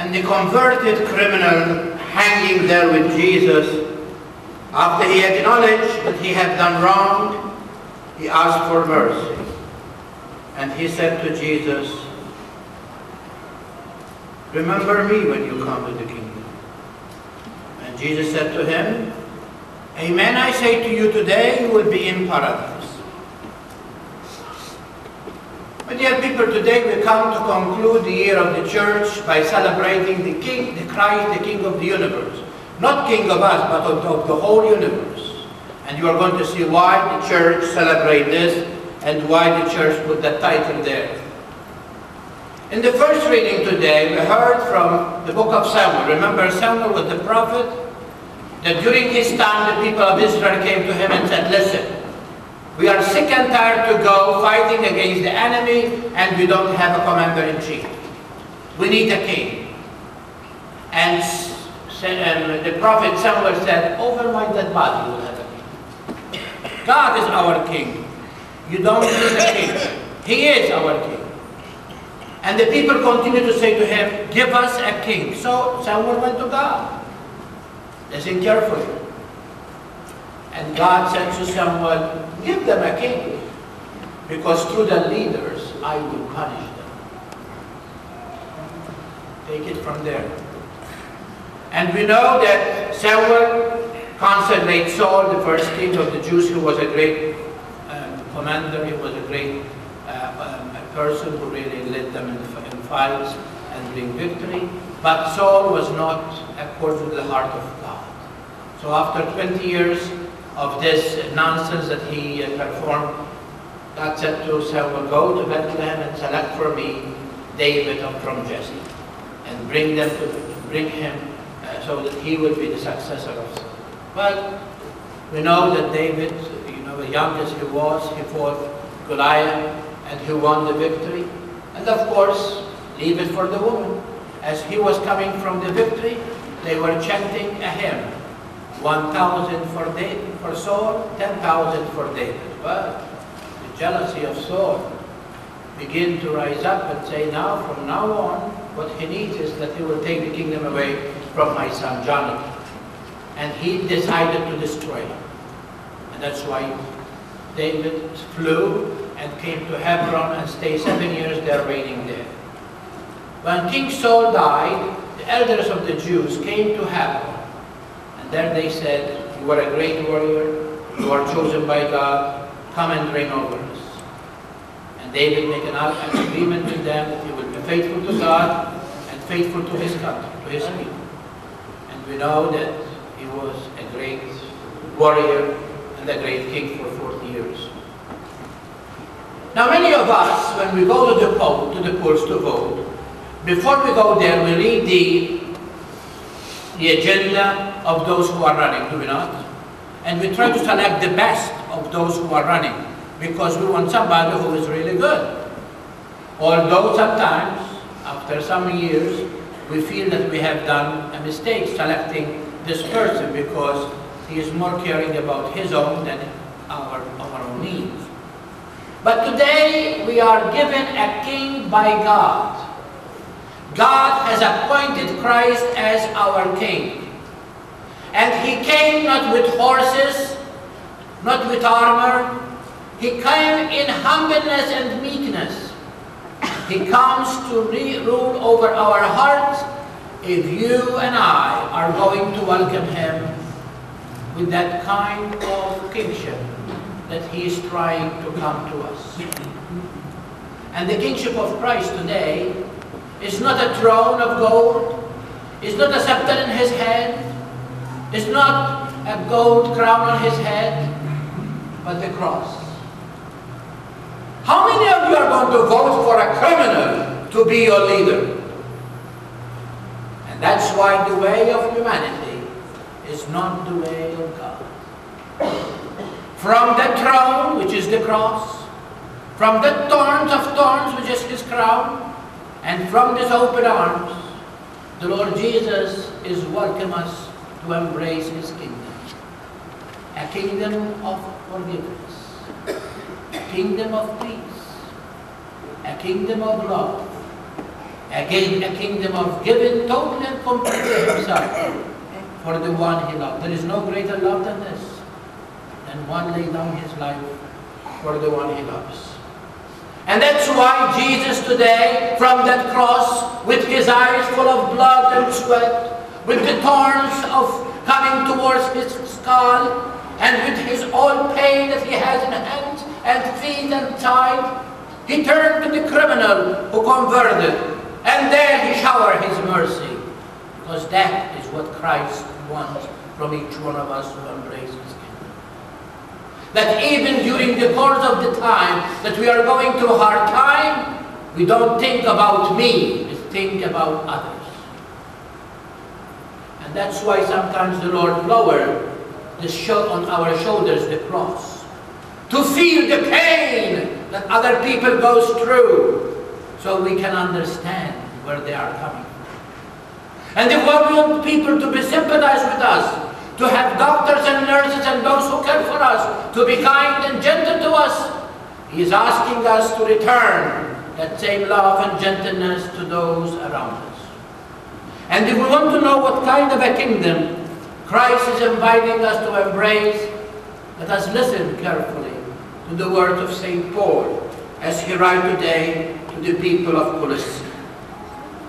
And the converted criminal hanging there with Jesus, after he acknowledged that he had done wrong, he asked for mercy. And he said to Jesus, remember me when you come to the kingdom. And Jesus said to him, amen, I say to you, today you will be in paradise. My dear people, today we come to conclude the year of the church by celebrating the King, the Christ, the King of the universe. Not King of us, but of the whole universe. And you are going to see why the church celebrates this and why the church put that title there. In the first reading today, we heard from the book of Samuel. Remember, Samuel was the prophet that during his time the people of Israel came to him and said, listen, we are sick and tired to go fighting against the enemy and we don't have a commander-in-chief. We need a king. And the prophet Samuel said, over my dead body you will have a king. God is our king. You don't need a king. He is our king. And the people continue to say to him, give us a king. So Samuel went to God. Listen carefully. And God said to Samuel, give them a king, because through the leaders I will punish them. Take it from there. And we know that Samuel consecrated Saul, the first king of the Jews, who was a great commander. He was a great person who really led them in fights and bring victory. But Saul was not according to the heart of God. So after 20 years of this nonsense that he performed, God said to Samuel, go to Bethlehem and select for me David from Jesse, and bring him so that he will be the successor of Saul. But we know that David, the young as he was, he fought Goliath and he won the victory. And of course, leave it for the woman. As he was coming from the victory, they were chanting a hymn. 1,000 for Saul, 10,000 for David. But the jealousy of Saul began to rise up and say, now, from now on, what he needs is that he will take the kingdom away from my son Jonathan. And he decided to destroy him. And that's why David flew and came to Hebron and stayed 7 years there, reigning there. When King Saul died, the elders of the Jews came to Hebron. And there they said, you are a great warrior, you are chosen by God, come and reign over us. And David made an agreement with them that he will be faithful to God and faithful to his country, to his people. And we know that he was a great warrior and a great king for 40 years. Now many of us, when we go to the polls to vote, before we go there, we read the agenda of those who are running, do we not? And we try to select the best of those who are running, because we want somebody who is really good. Although sometimes, after some years, we feel that we have done a mistake selecting this person because he is more caring about his own than our own needs. But today, we are given a king by God. God has appointed Christ as our king. And he came not with horses, not with armor. He came in humbleness and meekness. He comes to rule over our hearts if you and I are going to welcome him with that kind of kingship that he is trying to come to us. And the kingship of Christ today is not a throne of gold, it's not a scepter in his hand, it's not a gold crown on his head, but the cross. How many of you are going to vote for a criminal to be your leader? And that's why the way of humanity is not the way of God. From the throne, which is the cross, from the thorns of thorns, which is his crown, and from his open arms, the Lord Jesus is welcoming us to embrace his kingdom. A kingdom of forgiveness, a kingdom of peace, a kingdom of love, Again, a kingdom of giving totally and completely himself for the one he loved. There is no greater love than this, than one lay down his life for the one he loves. And that's why Jesus today, from that cross, with his eyes full of blood and sweat, with the thorns of coming towards his skull, and with his all pain that he has in hands and feet and side, he turned to the criminal who converted, and there he showered his mercy, because that is what Christ wants from each one of us who embrace his kingdom. That even during the course of the time that we are going through a hard time, we don't think about me, we think about others. And that's why sometimes the Lord lowered on our shoulders the cross, to feel the pain that other people goes through, so we can understand where they are coming from. And if we want people to be sympathized with us, to have doctors and nurses and those who care for us, to be kind and gentle to us, he is asking us to return that same love and gentleness to those around us. And if we want to know what kind of a kingdom Christ is inviting us to embrace, let us listen carefully to the words of St. Paul as he writes today to the people of Colossae.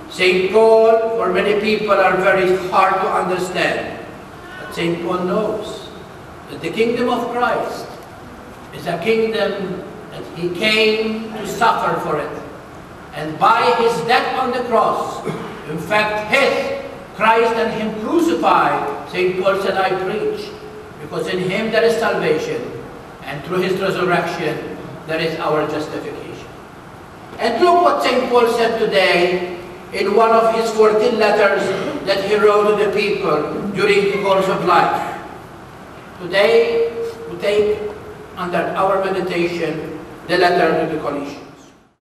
St. Paul, for many people, are very hard to understand. But St. Paul knows that the kingdom of Christ is a kingdom that he came to suffer for it. And by his death on the cross, in fact, Christ and him crucified, St. Paul said, I preach, because in him there is salvation, and through his resurrection there is our justification. And look what St. Paul said today in one of his 14 letters that he wrote to the people during the course of life. Today we take under our meditation the letter to the Colossians.